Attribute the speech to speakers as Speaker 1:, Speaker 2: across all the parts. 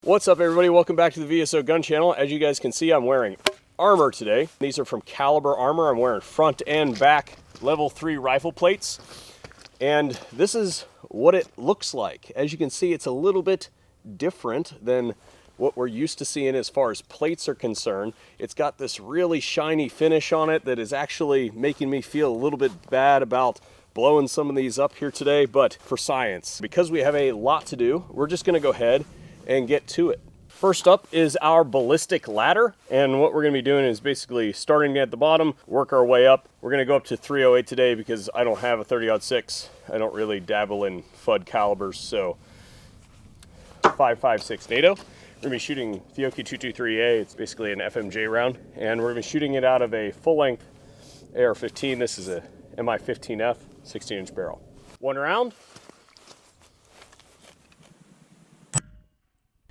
Speaker 1: What's up, everybody? Welcome back to the VSO Gun Channel. As you guys can see, I'm wearing armor today. These are from Caliber Armor. I'm wearing front and back level 3 rifle plates. And this is what it looks like. As you can see, it's a little bit different than what we're used to seeing as far as plates are concerned. It's got this really shiny finish on it that is actually making me feel a little bit bad about blowing some of these up here today, but for science. Because we have a lot to do, we're just gonna go ahead and get to it. First up is our ballistic ladder, and what we're going to be doing is basically starting at the bottom, work our way up. We're going to go up to 308 today because I don't have a 30-06. I don't really dabble in FUD calibers, so 5.56 NATO. We're going to be shooting Fiocchi 223A. It's basically an FMJ round, and we're going to be shooting it out of a full-length AR-15. This is a MI-15F 16-inch barrel. One round.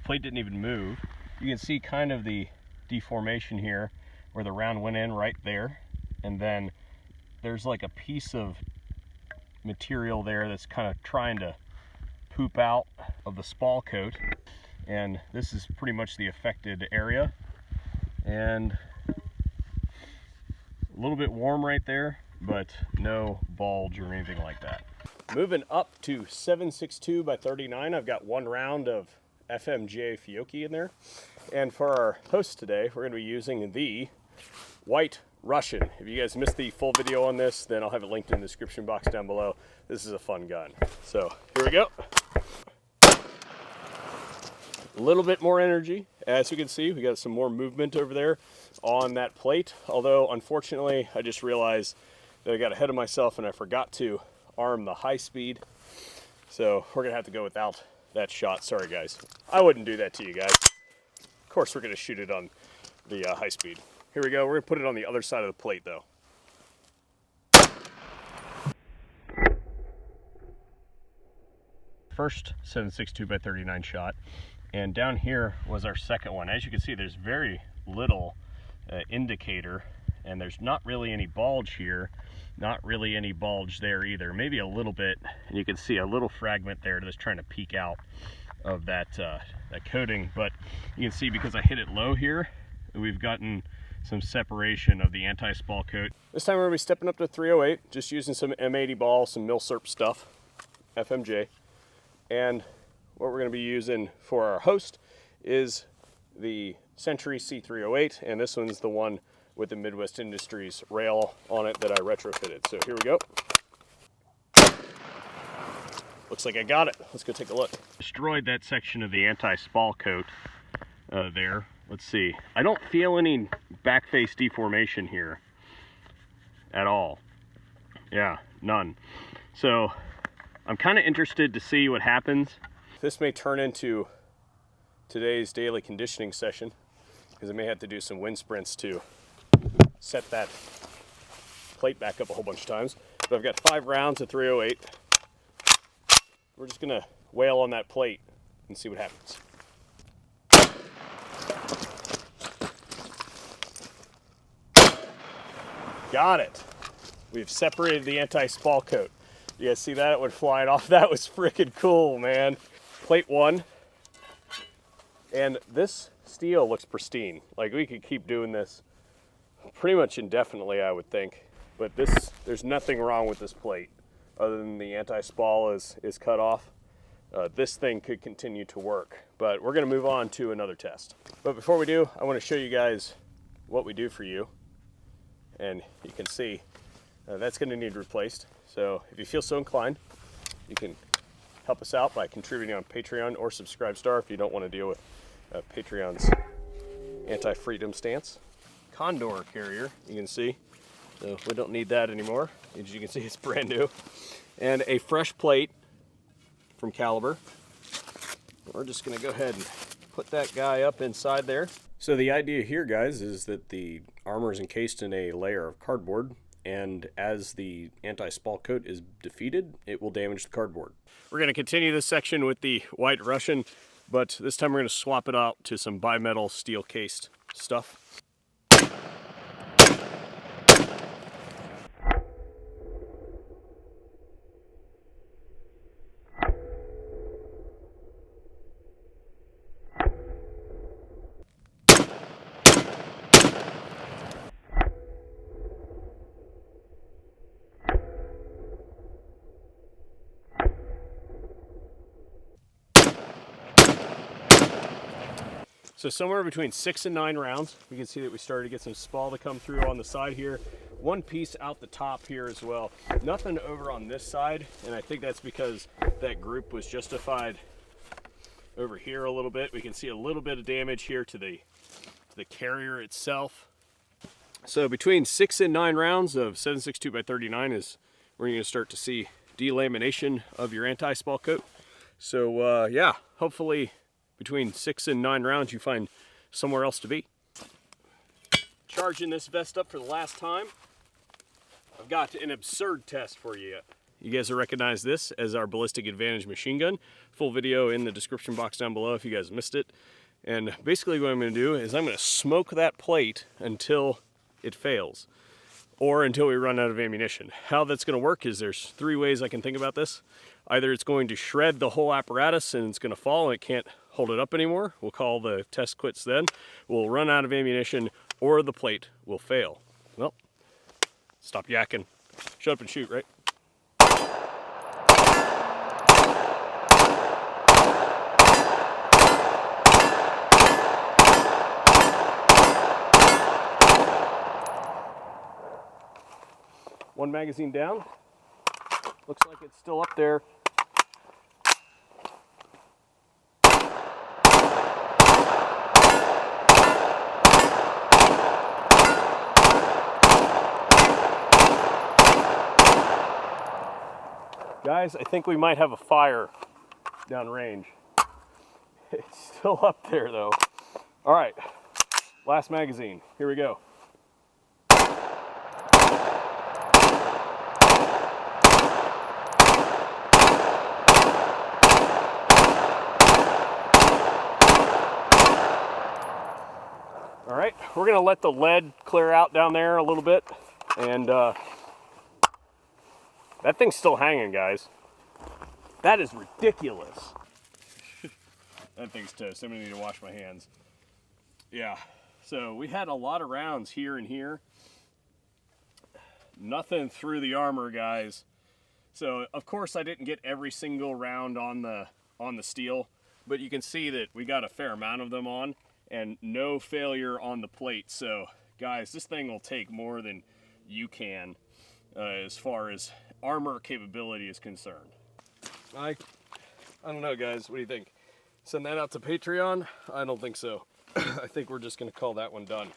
Speaker 1: Plate didn't even move. You can see kind of the deformation here where the round went in right there, and then there's like a piece of material there that's kind of trying to poop out of the spall coat, and this is pretty much the affected area, and a little bit warm right there, but no bulge or anything like that. Moving up to 7.62 by 39, I've got one round of FMJ Fiocchi in there, and for our host today we're going to be using the White Russian. If you guys missed the full video on this, then I'll have it linked in the description box down below. This is a fun gun, so here we go. A little bit more energy. As you can see, we got some more movement over there on that plate, although unfortunately I just realized that I got ahead of myself and I forgot to arm the high speed, so we're gonna have to go without that shot. Sorry guys, I wouldn't do that to you guys. Of course we're going to shoot it on the high speed. Here we go. We're going to put it on the other side of the plate though. First 7.62 by 39 shot, and down here was our second one. As you can see, there's very little indicator, and there's not really any bulge here, not really any bulge there either, maybe a little bit, and you can see a little fragment there that's trying to peek out of that that coating. But you can see because I hit it low here, we've gotten some separation of the anti-spall coat. This time we're going to be stepping up to 308, just using some M80 ball, some Milsurp stuff, FMJ, and what we're going to be using for our host is the Century C308, and this one's the one with the Midwest Industries rail on it that I retrofitted. So here we go. Looks like I got it. Let's go take a look. Destroyed that section of the anti-spall coat there. Let's see. I don't feel any back face deformation here at all. Yeah, none. So I'm kind of interested to see what happens. This may turn into today's daily conditioning session, because I may have to do some wind sprints to set that plate back up a whole bunch of times. But I've got 5 rounds of 308. We're just gonna wail on that plate and see what happens. Got it. We've separated the anti-spall coat. You guys see that? It went flying off. That was freaking cool, man. Plate 1. And this steel looks pristine. Like, we could keep doing this pretty much indefinitely, I would think. But there's nothing wrong with this plate other than the anti-spall is cut off. This thing could continue to work, but we're gonna move on to another test. But before we do, I wanna show you guys what we do for you. And you can see that's gonna need replaced. So if you feel so inclined, you can help us out by contributing on Patreon or Subscribestar if you don't wanna deal with Patreon's anti-freedom stance. Condor carrier, you can see. So we don't need that anymore. As you can see, it's brand new. And a fresh plate from Caliber. We're just gonna go ahead and put that guy up inside there. So the idea here, guys, is that the armor is encased in a layer of cardboard, and as the anti-spall coat is defeated, it will damage the cardboard. We're gonna continue this section with the White Russian, but this time we're gonna swap it out to some bimetal steel cased stuff. So somewhere between 6 and 9 rounds. We can see that we started to get some spall to come through on the side here. One piece out the top here as well. Nothing over on this side, and I think that's because that group was justified over here a little bit. We can see a little bit of damage here to the carrier itself. So between 6 and 9 rounds of 7.62x39 is where you're going to start to see delamination of your anti-spall coat. So yeah, hopefully between 6 and 9 rounds you find somewhere else to be. Charging this vest up for the last time. I've got an absurd test for you. You guys will recognize this as our Ballistic Advantage machine gun. Full video in the description box down below if you guys missed it. And basically what I'm going to do is I'm going to smoke that plate until it fails, or until we run out of ammunition. How that's going to work is there's 3 ways I can think about this. Either it's going to shred the whole apparatus and it's going to fall and it can't hold it up anymore. We'll call the test quits then. We'll run out of ammunition, or the plate will fail. Well, stop yakking. Shut up and shoot, right? One magazine down. Looks like it's still up there. Guys, I think we might have a fire downrange. It's still up there though. All right, last magazine. Here we go. All right, we're gonna let the lead clear out down there a little bit, and that thing's still hanging, guys. That is ridiculous. That thing's toast. I'm gonna need to wash my hands. Yeah, so we had a lot of rounds here and here. Nothing through the armor, guys. So of course I didn't get every single round on the steel, but you can see that we got a fair amount of them on, and no failure on the plate. So guys, this thing will take more than you can as far as armor capability is concerned. I don't know, guys. What do you think? Send that out to Patreon? I don't think so. I think we're just gonna call that one done.